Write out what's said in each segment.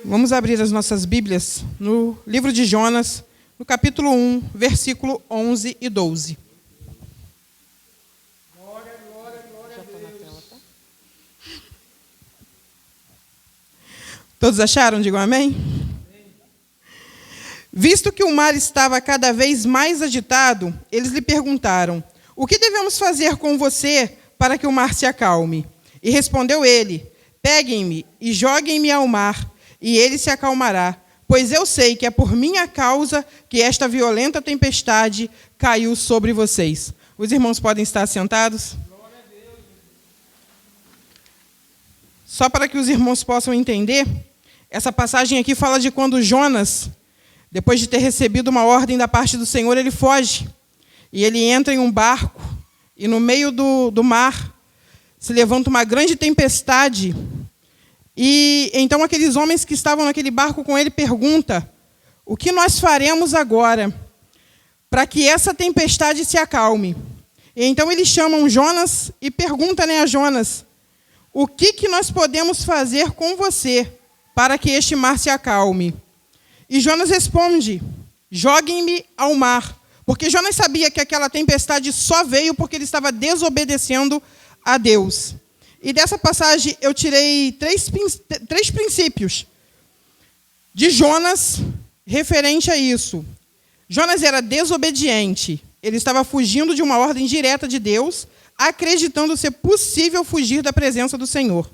Vamos abrir as nossas Bíblias no livro de Jonas, no capítulo 1, versículo 11 e 12. Glória, glória, glória a Deus. Todos acharam? Digam amém. Visto que o mar estava cada vez mais agitado, eles lhe perguntaram: o que devemos fazer com você para que o mar se acalme? E respondeu ele: peguem-me e joguem-me ao mar, e ele se acalmará, pois eu sei que é por minha causa que esta violenta tempestade caiu sobre vocês. Os irmãos podem estar sentados? Só para que os irmãos possam entender, essa passagem aqui fala de quando Jonas, depois de ter recebido uma ordem da parte do Senhor, ele foge. E ele entra em um barco, e no meio do mar se levanta uma grande tempestade. E então aqueles homens que estavam naquele barco com ele perguntam: o que nós faremos agora para que essa tempestade se acalme? E então eles chamam Jonas e perguntam a Jonas: o que nós podemos fazer com você para que este mar se acalme? E Jonas responde: joguem-me ao mar. Porque Jonas sabia que aquela tempestade só veio porque ele estava desobedecendo a Deus. E dessa passagem eu tirei três princípios de Jonas referente a isso. Jonas era desobediente. Ele estava fugindo de uma ordem direta de Deus, acreditando ser possível fugir da presença do Senhor.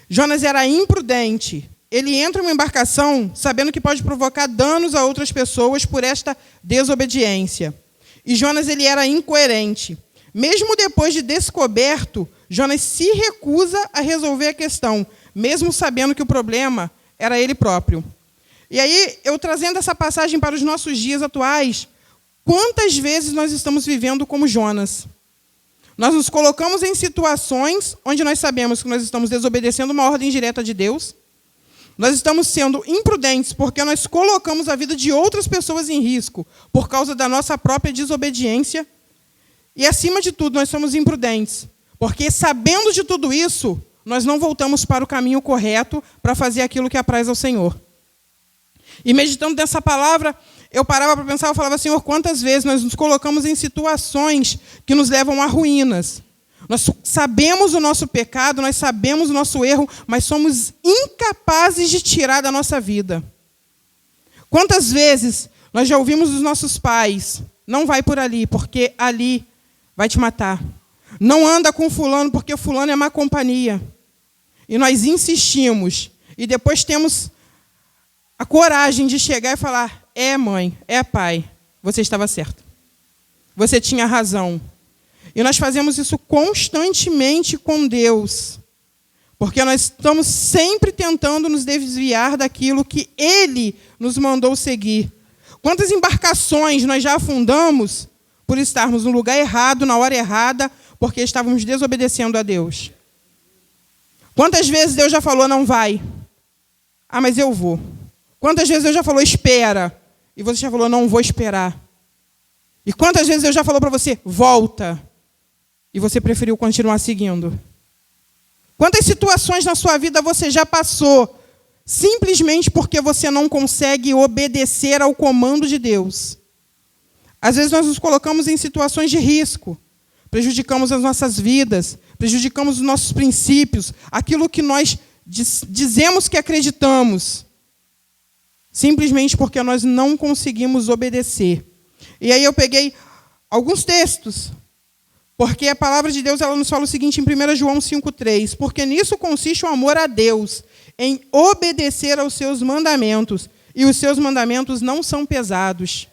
Jonas era imprudente. Ele entra em uma embarcação sabendo que pode provocar danos a outras pessoas por esta desobediência. E Jonas ele era incoerente. Mesmo depois de descoberto, Jonas se recusa a resolver a questão, mesmo sabendo que o problema era ele próprio. E aí, eu trazendo essa passagem para os nossos dias atuais, quantas vezes nós estamos vivendo como Jonas? Nós nos colocamos em situações onde nós sabemos que nós estamos desobedecendo uma ordem direta de Deus. Nós estamos sendo imprudentes porque nós colocamos a vida de outras pessoas em risco por causa da nossa própria desobediência. E, acima de tudo, nós somos imprudentes, porque, sabendo de tudo isso, nós não voltamos para o caminho correto para fazer aquilo que apraz ao Senhor. E, meditando nessa palavra, eu parava para pensar, eu falava: Senhor, quantas vezes nós nos colocamos em situações que nos levam a ruínas. Nós sabemos o nosso pecado, nós sabemos o nosso erro, mas somos incapazes de tirar da nossa vida. Quantas vezes nós já ouvimos dos nossos pais: não vai por ali, porque ali vai te matar. Não anda com fulano, porque fulano é má companhia. E nós insistimos. E depois temos a coragem de chegar e falar: é mãe, é pai, você estava certo. Você tinha razão. E nós fazemos isso constantemente com Deus. Porque nós estamos sempre tentando nos desviar daquilo que Ele nos mandou seguir. Quantas embarcações nós já afundamos por estarmos no lugar errado, na hora errada, porque estávamos desobedecendo a Deus? Quantas vezes Deus já falou: não vai? Ah, mas eu vou. Quantas vezes Deus já falou: espera? E você já falou: não vou esperar. E quantas vezes Deus já falou para você: volta? E você preferiu continuar seguindo? Quantas situações na sua vida você já passou simplesmente porque você não consegue obedecer ao comando de Deus? Às vezes nós nos colocamos em situações de risco, prejudicamos as nossas vidas, prejudicamos os nossos princípios, aquilo que nós dizemos que acreditamos, simplesmente porque nós não conseguimos obedecer. E aí eu peguei alguns textos, porque a palavra de Deus ela nos fala o seguinte em 1 João 5,3: porque nisso consiste o amor a Deus, em obedecer aos seus mandamentos, e os seus mandamentos não são pesados.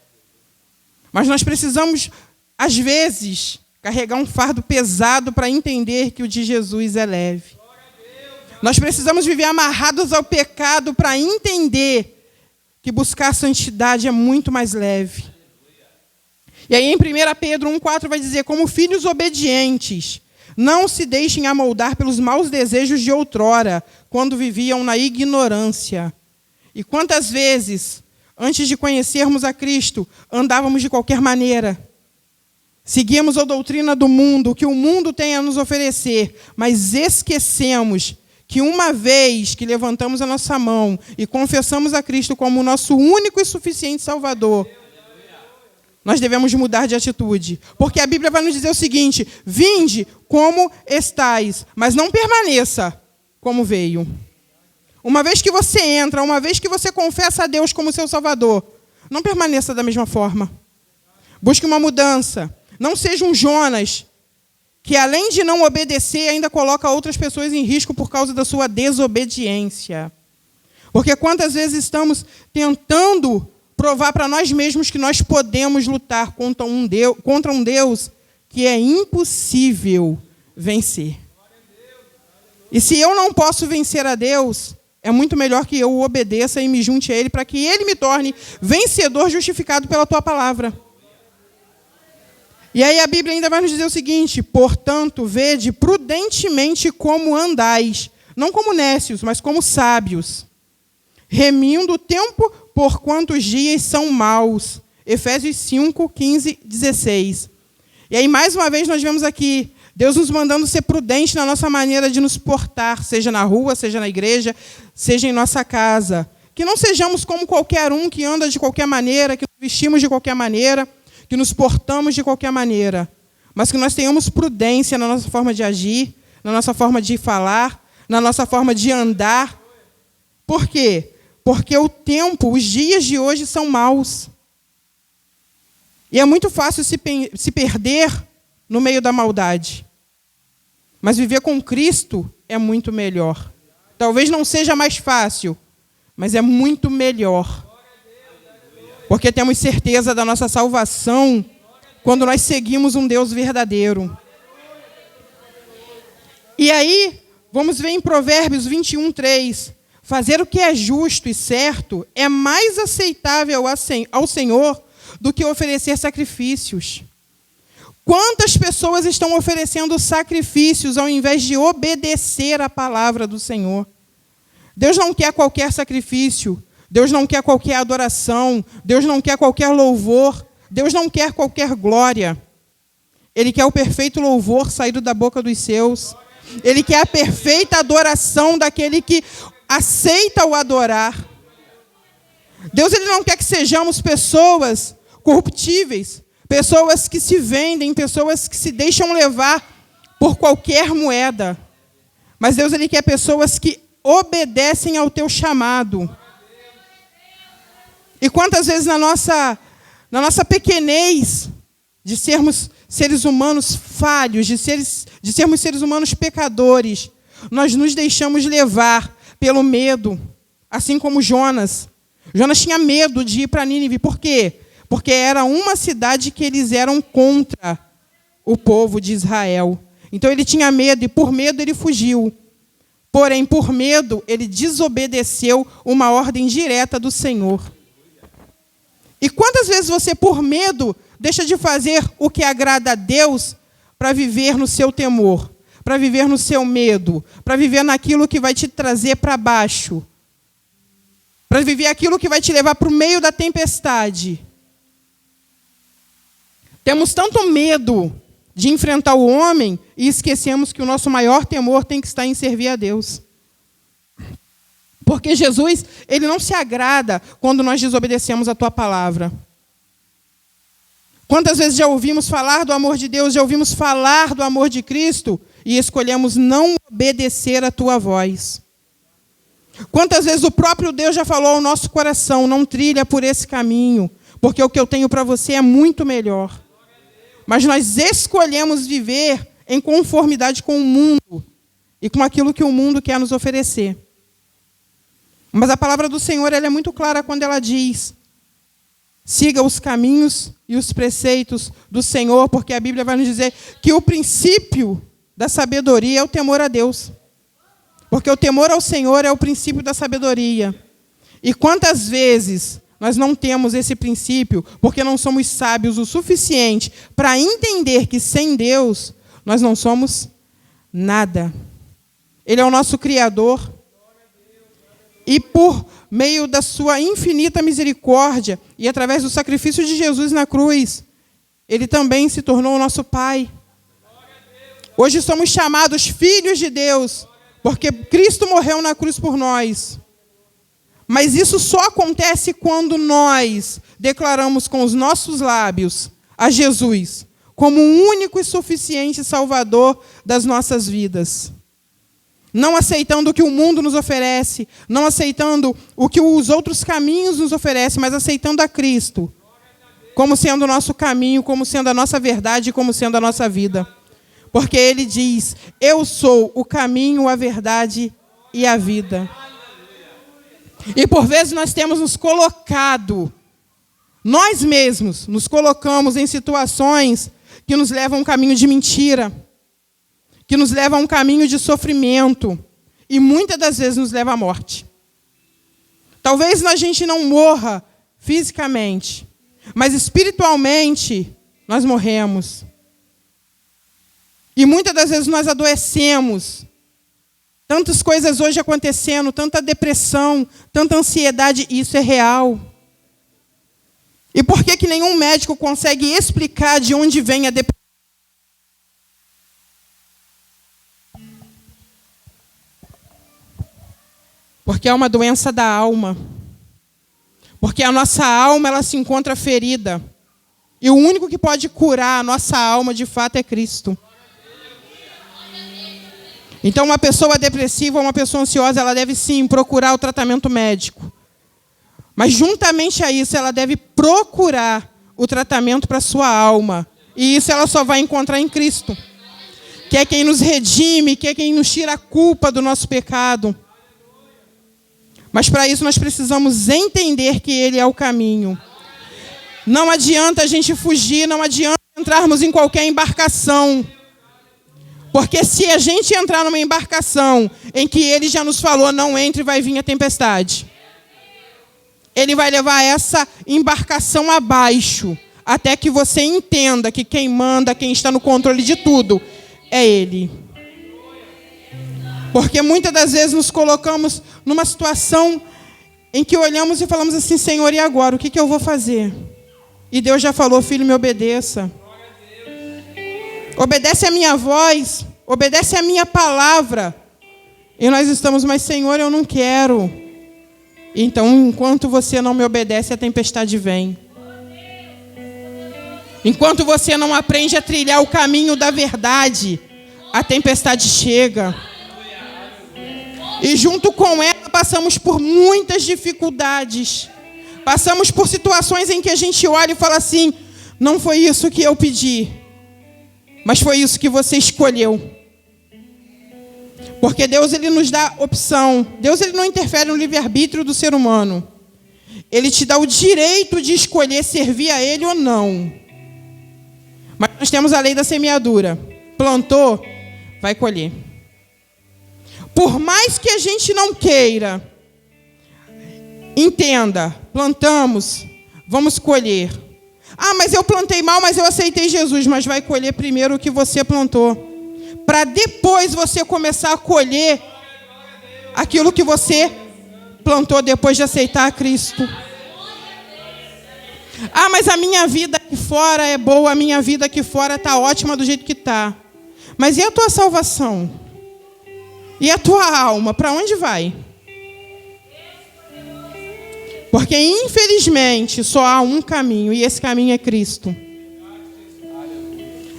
Mas nós precisamos, às vezes, carregar um fardo pesado para entender que o de Jesus é leve. Nós precisamos viver amarrados ao pecado para entender que buscar a santidade é muito mais leve. E aí em 1 Pedro 1,4 vai dizer: como filhos obedientes, não se deixem amoldar pelos maus desejos de outrora, quando viviam na ignorância. E quantas vezes, antes de conhecermos a Cristo, andávamos de qualquer maneira. Seguíamos a doutrina do mundo, o que o mundo tem a nos oferecer, mas esquecemos que uma vez que levantamos a nossa mão e confessamos a Cristo como o nosso único e suficiente Salvador, nós devemos mudar de atitude. Porque a Bíblia vai nos dizer o seguinte: vinde como estais, mas não permaneça como veio. Uma vez que você entra, uma vez que você confessa a Deus como seu Salvador, não permaneça da mesma forma. Busque uma mudança. Não seja um Jonas, que além de não obedecer, ainda coloca outras pessoas em risco por causa da sua desobediência. Porque quantas vezes estamos tentando provar para nós mesmos que nós podemos lutar contra um Deus que é impossível vencer. E se eu não posso vencer a Deus, é muito melhor que eu obedeça e me junte a Ele para que Ele me torne vencedor justificado pela Tua palavra. E aí a Bíblia ainda vai nos dizer o seguinte: portanto, vede prudentemente como andais, não como nécios, mas como sábios, remindo o tempo, porquanto os dias são maus. Efésios 5, 15, 16. E aí, mais uma vez, nós vemos aqui Deus nos mandando ser prudente na nossa maneira de nos portar, seja na rua, seja na igreja, seja em nossa casa. Que não sejamos como qualquer um que anda de qualquer maneira, que nos vestimos de qualquer maneira, que nos portamos de qualquer maneira, mas que nós tenhamos prudência na nossa forma de agir, na nossa forma de falar, na nossa forma de andar. Por quê? Porque o tempo, os dias de hoje são maus. E é muito fácil se perder no meio da maldade. Mas viver com Cristo é muito melhor. Talvez não seja mais fácil, mas é muito melhor. Porque temos certeza da nossa salvação quando nós seguimos um Deus verdadeiro. E aí, vamos ver em Provérbios 21, 3. Fazer o que é justo e certo é mais aceitável ao Senhor do que oferecer sacrifícios. Quantas pessoas estão oferecendo sacrifícios ao invés de obedecer a palavra do Senhor? Deus não quer qualquer sacrifício. Deus não quer qualquer adoração, Deus não quer qualquer louvor, Deus não quer qualquer glória. Ele quer o perfeito louvor saído da boca dos seus. Ele quer a perfeita adoração daquele que aceita o adorar. Deus ele não quer que sejamos pessoas corruptíveis, pessoas que se vendem, pessoas que se deixam levar por qualquer moeda. Mas Deus ele quer pessoas que obedecem ao teu chamado. E quantas vezes na nossa pequenez de sermos seres humanos falhos, de sermos seres humanos pecadores, nós nos deixamos levar pelo medo, assim como Jonas. Jonas tinha medo de ir para Nínive. Por quê? Porque era uma cidade que eles eram contra o povo de Israel. Então ele tinha medo e por medo ele fugiu. Porém, por medo, ele desobedeceu uma ordem direta do Senhor. E quantas vezes você, por medo, deixa de fazer o que agrada a Deus para viver no seu temor, para viver no seu medo, para viver naquilo que vai te trazer para baixo, para viver aquilo que vai te levar para o meio da tempestade? Temos tanto medo de enfrentar o homem e esquecemos que o nosso maior temor tem que estar em servir a Deus. Porque Jesus, ele não se agrada quando nós desobedecemos a tua palavra. Quantas vezes já ouvimos falar do amor de Deus, já ouvimos falar do amor de Cristo e escolhemos não obedecer a tua voz? Quantas vezes o próprio Deus já falou ao nosso coração: não trilha por esse caminho, porque o que eu tenho para você é muito melhor. Mas nós escolhemos viver em conformidade com o mundo e com aquilo que o mundo quer nos oferecer. Mas a palavra do Senhor ela é muito clara quando ela diz: siga os caminhos e os preceitos do Senhor, porque a Bíblia vai nos dizer que o princípio da sabedoria é o temor a Deus. Porque o temor ao Senhor é o princípio da sabedoria. E quantas vezes nós não temos esse princípio porque não somos sábios o suficiente para entender que sem Deus nós não somos nada. Ele é o nosso Criador. E por meio da sua infinita misericórdia e através do sacrifício de Jesus na cruz, ele também se tornou o nosso Pai. Hoje somos chamados filhos de Deus Porque Cristo morreu na cruz por nós. Mas isso só acontece quando nós declaramos com os nossos lábios a Jesus como o único e suficiente Salvador das nossas vidas. Não aceitando o que o mundo nos oferece, não aceitando o que os outros caminhos nos oferecem, mas aceitando a Cristo como sendo o nosso caminho, como sendo a nossa verdade, como sendo a nossa vida. Porque Ele diz: eu sou o caminho, a verdade e a vida. E por vezes nós temos nos colocado, nós mesmos nos colocamos em situações que nos levam a um caminho de mentira, que nos levam a um caminho de sofrimento, e muitas das vezes nos leva à morte. Talvez a gente não morra fisicamente, mas espiritualmente nós morremos. E muitas das vezes nós adoecemos. Tantas coisas hoje acontecendo, tanta depressão, tanta ansiedade, e isso é real. E por que nenhum médico consegue explicar de onde vem a depressão? Porque é uma doença da alma. Porque a nossa alma, ela se encontra ferida. E o único que pode curar a nossa alma, de fato, é Cristo. Então, uma pessoa depressiva, uma pessoa ansiosa, ela deve sim procurar o tratamento médico. Mas, juntamente a isso, ela deve procurar o tratamento para a sua alma. E isso ela só vai encontrar em Cristo, que é quem nos redime, que é quem nos tira a culpa do nosso pecado. Mas, para isso, nós precisamos entender que Ele é o caminho. Não adianta a gente fugir, não adianta entrarmos em qualquer embarcação. Porque se a gente entrar numa embarcação em que Ele já nos falou, não entre, vai vir a tempestade. Ele vai levar essa embarcação abaixo, até que você entenda que quem manda, quem está no controle de tudo, é Ele. Porque muitas das vezes nos colocamos numa situação em que olhamos e falamos assim: Senhor, e agora? O que eu vou fazer? E Deus já falou: filho, me obedeça. Obedece a minha voz, obedece a minha palavra. E nós estamos: mas Senhor, eu não quero. Então, enquanto você não me obedece, a tempestade vem. Enquanto você não aprende a trilhar o caminho da verdade, a tempestade chega. E junto com ela passamos por muitas dificuldades. Passamos por situações em que a gente olha e fala assim: não foi isso que eu pedi, mas foi isso que você escolheu. Porque Deus, Ele nos dá opção. Deus, Ele não interfere no livre-arbítrio do ser humano. Ele te dá o direito de escolher servir a Ele ou não. Mas nós temos a lei da semeadura. Plantou, vai colher. Por mais que a gente não queira, entenda, plantamos, vamos colher. Ah, mas eu plantei mal, mas eu aceitei Jesus. Mas vai colher primeiro o que você plantou, para depois você começar a colher aquilo que você plantou depois de aceitar a Cristo. Ah, mas a minha vida aqui fora é boa, a minha vida aqui fora está ótima do jeito que está. Mas e a tua salvação? E a tua alma, para onde vai? Porque, infelizmente, só há um caminho, e esse caminho é Cristo.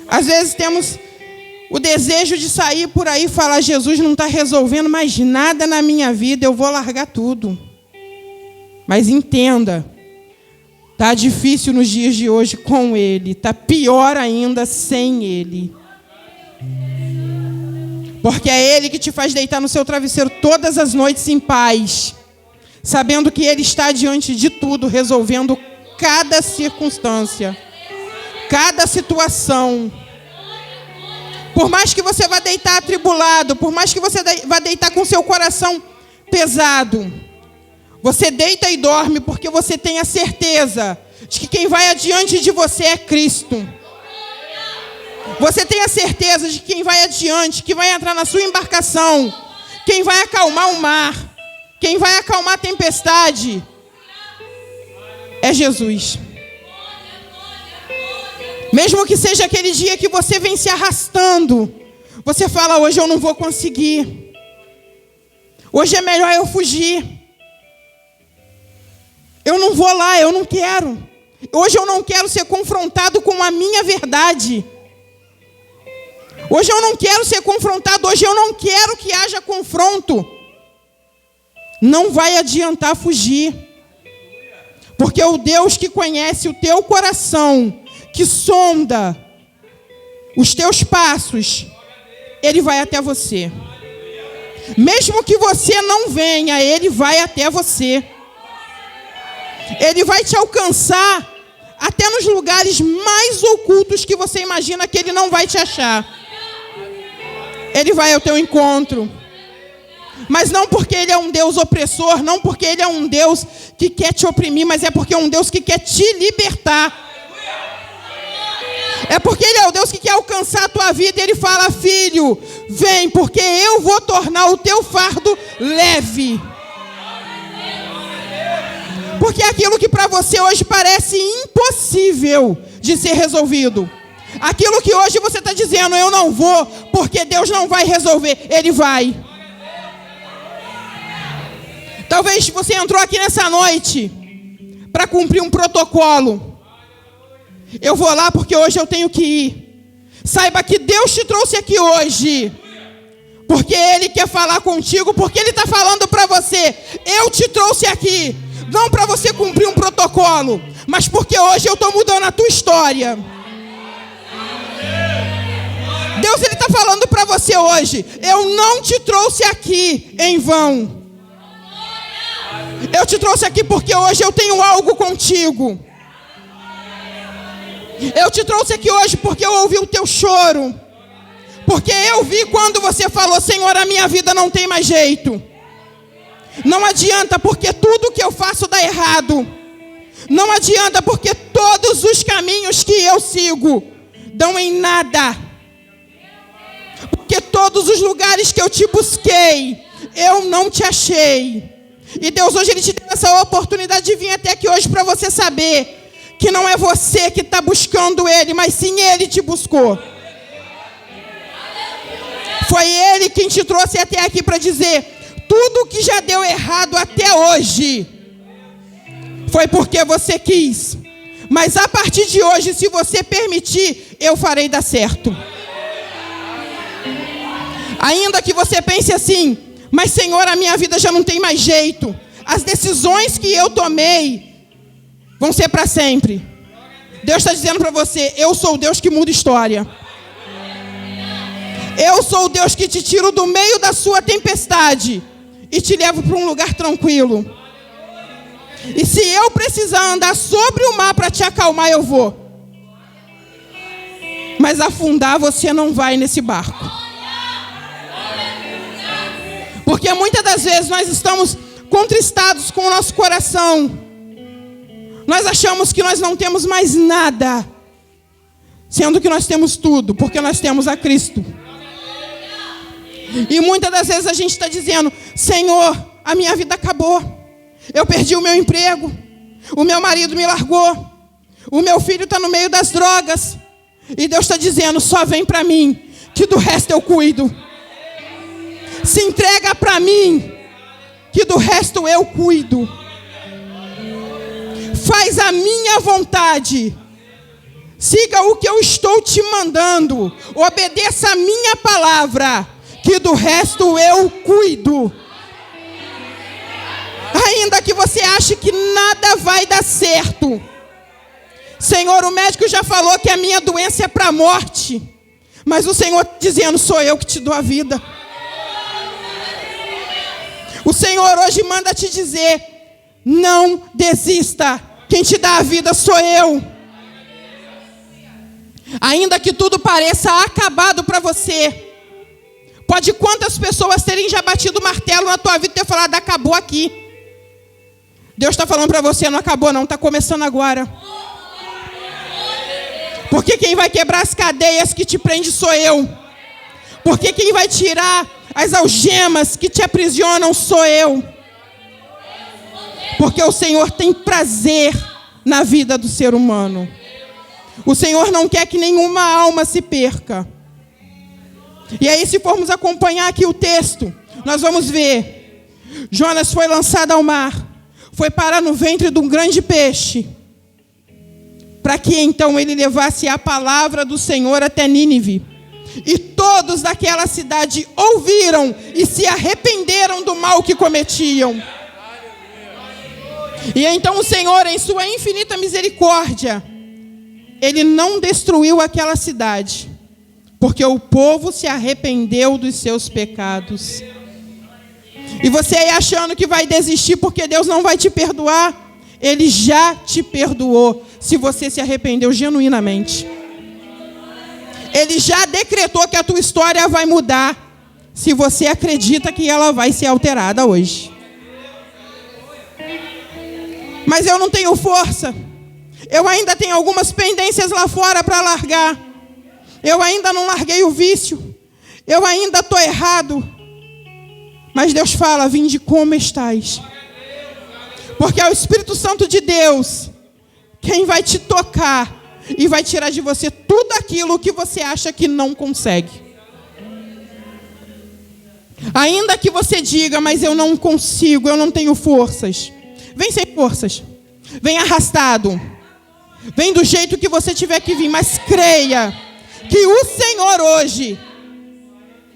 Às vezes temos o desejo de sair por aí e falar: Jesus não está resolvendo mais nada na minha vida, eu vou largar tudo. Mas entenda, está difícil nos dias de hoje com Ele, está pior ainda sem Ele. Porque é Ele que te faz deitar no seu travesseiro todas as noites em paz, sabendo que Ele está diante de tudo, resolvendo cada circunstância, cada situação. Por mais que você vá deitar atribulado, por mais que você vá deitar com seu coração pesado, você deita e dorme porque você tem a certeza de que quem vai adiante de você é Cristo. Você tem a certeza de que quem vai adiante, que vai entrar na sua embarcação, quem vai acalmar o mar, quem vai acalmar a tempestade, é Jesus. Mesmo que seja aquele dia que você vem se arrastando, você fala: hoje eu não vou conseguir. Hoje é melhor eu fugir. Eu não vou lá, eu não quero. Hoje eu não quero ser confrontado com a minha verdade. Hoje eu não quero ser confrontado, hoje eu não quero que haja confronto. Não vai adiantar fugir. Porque o Deus que conhece o teu coração, que sonda os teus passos, Ele vai até você. Mesmo que você não venha, Ele vai até você. Ele vai te alcançar até nos lugares mais ocultos que você imagina que Ele não vai te achar. Ele vai ao teu encontro. Mas não porque Ele é um Deus opressor, não porque Ele é um Deus que quer te oprimir, mas é porque é um Deus que quer te libertar. É porque Ele é o Deus que quer alcançar a tua vida e Ele fala: filho, vem, porque eu vou tornar o teu fardo leve. Porque aquilo que para você hoje parece impossível de ser resolvido, aquilo que hoje você está dizendo, eu não vou, porque Deus não vai resolver, Ele vai. Talvez você entrou aqui nessa noite para cumprir um protocolo. Eu vou lá porque hoje eu tenho que ir. Saiba que Deus te trouxe aqui hoje porque Ele quer falar contigo, porque Ele está falando para você: eu te trouxe aqui, não para você cumprir um protocolo, mas porque hoje eu estou mudando a tua história. Deus, Ele está falando para você hoje: eu não te trouxe aqui em vão. Eu te trouxe aqui porque hoje eu tenho algo contigo. Eu te trouxe aqui hoje porque eu ouvi o teu choro. Porque eu vi quando você falou: Senhor, a minha vida não tem mais jeito. Não adianta, porque tudo que eu faço dá errado. Não adianta, porque todos os caminhos que eu sigo dão em nada. Porque todos os lugares que eu te busquei, eu não te achei. E Deus hoje Ele te deu essa oportunidade de vir até aqui hoje para você saber que não é você que está buscando Ele, mas sim Ele te buscou. Foi Ele quem te trouxe até aqui para dizer: tudo que já deu errado até hoje foi porque você quis. Mas a partir de hoje, se você permitir, eu farei dar certo. Ainda que você pense assim: mas Senhor, a minha vida já não tem mais jeito. As decisões que eu tomei vão ser para sempre. Deus está dizendo para você: eu sou o Deus que muda história. Eu sou o Deus que te tiro do meio da sua tempestade e te levo para um lugar tranquilo. E se eu precisar andar sobre o mar para te acalmar, eu vou. Mas afundar você não vai nesse barco. Porque muitas das vezes nós estamos contristados com o nosso coração. Nós achamos que nós não temos mais nada, sendo que nós temos tudo, porque nós temos a Cristo. E muitas das vezes a gente está dizendo: Senhor, a minha vida acabou. Eu perdi o meu emprego. O meu marido me largou. O meu filho está no meio das drogas. E Deus está dizendo: só vem para mim, que do resto eu cuido. Se entrega para mim, que do resto eu cuido. Faz a minha vontade. Siga o que eu estou te mandando. Obedeça a minha palavra, que do resto eu cuido. Ainda que você ache que nada vai dar certo. Senhor, o médico já falou que a minha doença é para a morte. Mas o Senhor dizendo: sou eu que te dou a vida. O Senhor hoje manda te dizer: não desista. Quem te dá a vida sou eu. Ainda que tudo pareça acabado para você. Pode quantas pessoas terem já batido o martelo na tua vida e ter falado: acabou aqui. Deus está falando para você: não acabou não, está começando agora. Porque quem vai quebrar as cadeias que te prende sou eu. Porque quem vai tirar as algemas que te aprisionam sou eu. Porque o Senhor tem prazer na vida do ser humano. O Senhor não quer que nenhuma alma se perca. E aí, se formos acompanhar aqui o texto, nós vamos ver Jonas foi lançado ao mar, foi parar no ventre de um grande peixe, para que então ele levasse a palavra do Senhor até Nínive. E todos daquela cidade ouviram e se arrependeram do mal que cometiam. E então o Senhor, em sua infinita misericórdia, Ele não destruiu aquela cidade, porque o povo se arrependeu dos seus pecados. E você aí achando que vai desistir porque Deus não vai te perdoar, Ele já te perdoou, se você se arrependeu genuinamente. Ele já decretou que a tua história vai mudar, se você acredita que ela vai ser alterada hoje. Mas eu não tenho força. Eu ainda tenho algumas pendências lá fora para largar. Eu ainda não larguei o vício. Eu ainda estou errado. Mas Deus fala, vinde como estais. Porque é o Espírito Santo de Deus quem vai te tocar e vai tirar de você tudo aquilo que você acha que não consegue. Ainda que você diga, mas eu não consigo, eu não tenho forças. Vem sem forças. Vem arrastado. Vem do jeito que você tiver que vir. Mas creia que o Senhor hoje,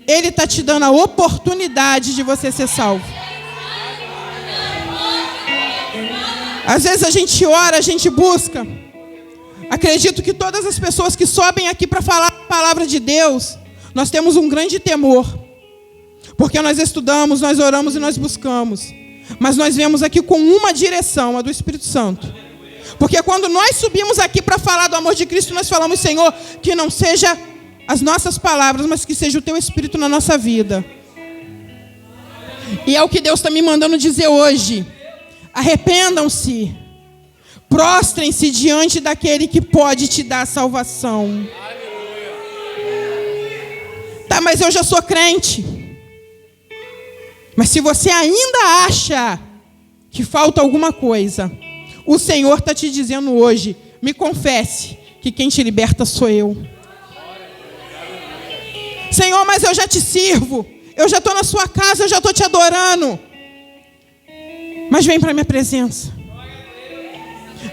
Ele está te dando a oportunidade de você ser salvo. Às vezes a gente ora, a gente busca. Acredito que todas as pessoas que sobem aqui para falar a palavra de Deus, nós temos um grande temor. Porque nós estudamos, nós oramos e nós buscamos. Mas nós viemos aqui com uma direção, a do Espírito Santo. Porque quando nós subimos aqui para falar do amor de Cristo, nós falamos, Senhor, que não seja as nossas palavras, mas que seja o Teu Espírito na nossa vida. E é o que Deus está me mandando dizer hoje. Arrependam-se. Prostrem-se diante daquele que pode te dar salvação. Tá, mas eu já sou crente. Mas se você ainda acha que falta alguma coisa, o Senhor está te dizendo hoje, me confesse que quem te liberta sou eu. Senhor, mas eu já te sirvo, eu já estou na sua casa, eu já estou te adorando. Mas vem para a minha presença.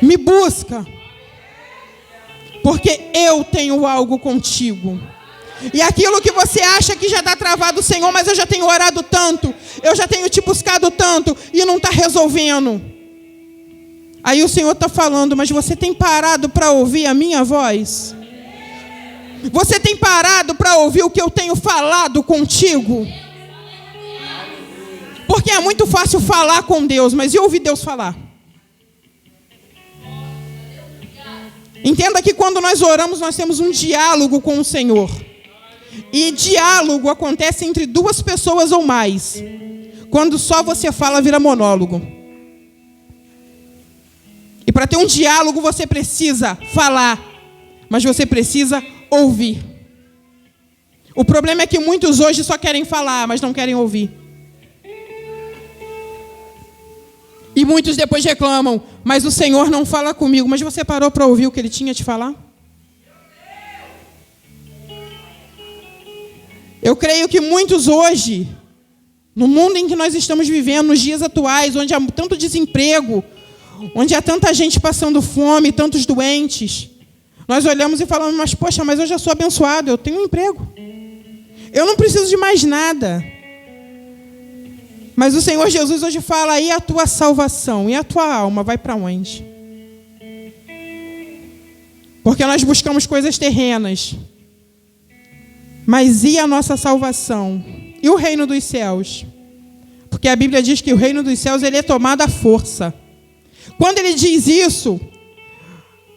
Me busca. Porque eu tenho algo contigo. E aquilo que você acha que já está travado, Senhor, mas eu já tenho orado tanto, eu já tenho te buscado tanto, e não está resolvendo. Aí o Senhor está falando, mas você tem parado para ouvir a minha voz? Você tem parado para ouvir o que eu tenho falado contigo? Porque é muito fácil falar com Deus, mas e ouvir Deus falar? Entenda que quando nós oramos, nós temos um diálogo com o Senhor. E diálogo acontece entre duas pessoas ou mais. Quando só você fala, vira monólogo. E para ter um diálogo, você precisa falar, mas você precisa ouvir. O problema é que muitos hoje só querem falar, mas não querem ouvir. E muitos depois reclamam, mas o Senhor não fala comigo. Mas você parou para ouvir o que Ele tinha a te falar? Eu creio que muitos hoje, no mundo em que nós estamos vivendo, nos dias atuais, onde há tanto desemprego, onde há tanta gente passando fome, tantos doentes, nós olhamos e falamos, mas poxa, mas eu já sou abençoado, eu tenho um emprego. Eu não preciso de mais nada. Mas o Senhor Jesus hoje fala, e a tua salvação? E a tua alma vai para onde? Porque nós buscamos coisas terrenas. Mas e a nossa salvação? E o reino dos céus? Porque a Bíblia diz que o reino dos céus ele é tomado à força. Quando Ele diz isso,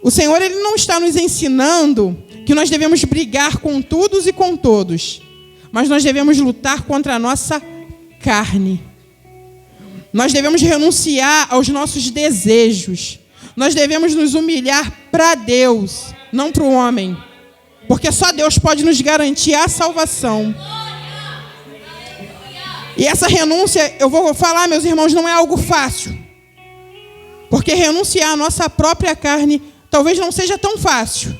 o Senhor ele não está nos ensinando que nós devemos brigar com todos e com todos. Mas nós devemos lutar contra a nossa carne. Nós devemos renunciar aos nossos desejos. Nós devemos nos humilhar para Deus, não para o homem. Porque só Deus pode nos garantir a salvação. E essa renúncia, eu vou falar, meus irmãos, não é algo fácil. Porque renunciar à nossa própria carne talvez não seja tão fácil.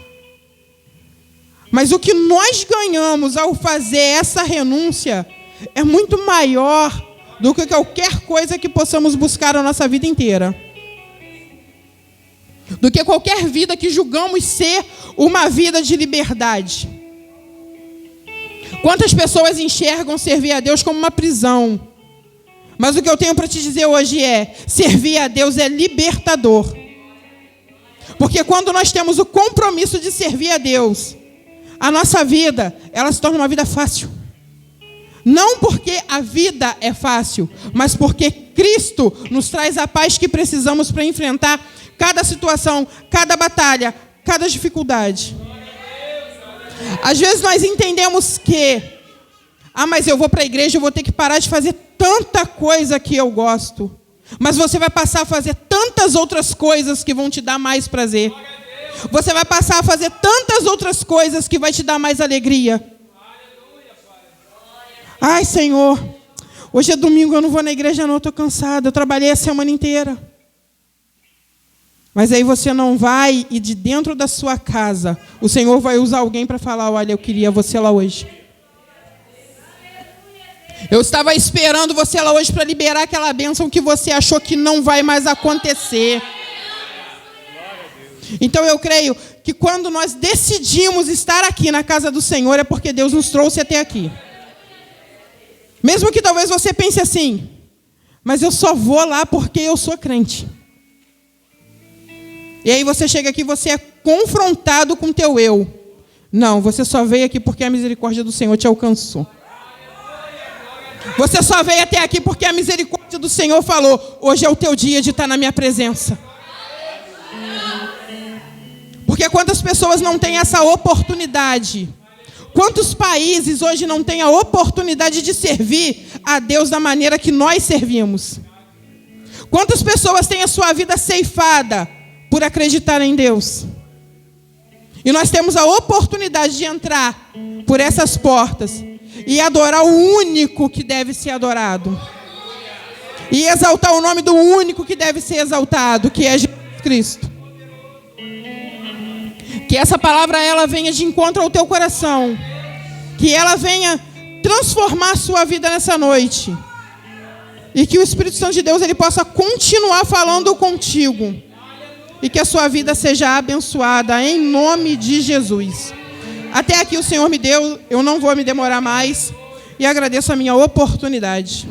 Mas o que nós ganhamos ao fazer essa renúncia é muito maior do que qualquer coisa que possamos buscar a nossa vida inteira. Do que qualquer vida que julgamos ser uma vida de liberdade. Quantas pessoas enxergam servir a Deus como uma prisão? Mas o que eu tenho para te dizer hoje é: servir a Deus é libertador. Porque quando nós temos o compromisso de servir a Deus, a nossa vida, ela se torna uma vida fácil. Não porque a vida é fácil, mas porque Cristo nos traz a paz que precisamos para enfrentar cada situação, cada batalha, cada dificuldade. Às vezes nós entendemos que, mas eu vou para a igreja, eu vou ter que parar de fazer tanta coisa que eu gosto. Mas você vai passar a fazer tantas outras coisas que vão te dar mais prazer. Você vai passar a fazer tantas outras coisas que vai te dar mais alegria. Ai, Senhor, hoje é domingo, eu não vou na igreja não, eu estou cansada, eu trabalhei a semana inteira. Mas aí você não vai, e de dentro da sua casa, o Senhor vai usar alguém para falar: olha, eu queria você lá hoje. Eu estava esperando você lá hoje para liberar aquela bênção que você achou que não vai mais acontecer. Então eu creio que quando nós decidimos estar aqui na casa do Senhor, é porque Deus nos trouxe até aqui. Mesmo que talvez você pense assim: mas eu só vou lá porque eu sou crente. E aí você chega aqui e você é confrontado com o teu eu. Não, você só veio aqui porque a misericórdia do Senhor te alcançou. Você só veio até aqui porque a misericórdia do Senhor falou: hoje é o teu dia de estar na minha presença. Porque quantas pessoas não têm essa oportunidade? Quantos países hoje não têm a oportunidade de servir a Deus da maneira que nós servimos? Quantas pessoas têm a sua vida ceifada por acreditar em Deus? E nós temos a oportunidade de entrar por essas portas e adorar o único que deve ser adorado. E exaltar o nome do único que deve ser exaltado, que é Jesus Cristo. Que essa palavra ela venha de encontro ao teu coração. Que ela venha transformar a sua vida nessa noite. E que o Espírito Santo de Deus ele possa continuar falando contigo. E que a sua vida seja abençoada em nome de Jesus. Até aqui o Senhor me deu, eu não vou me demorar mais. E agradeço a minha oportunidade.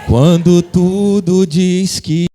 Quando tudo diz que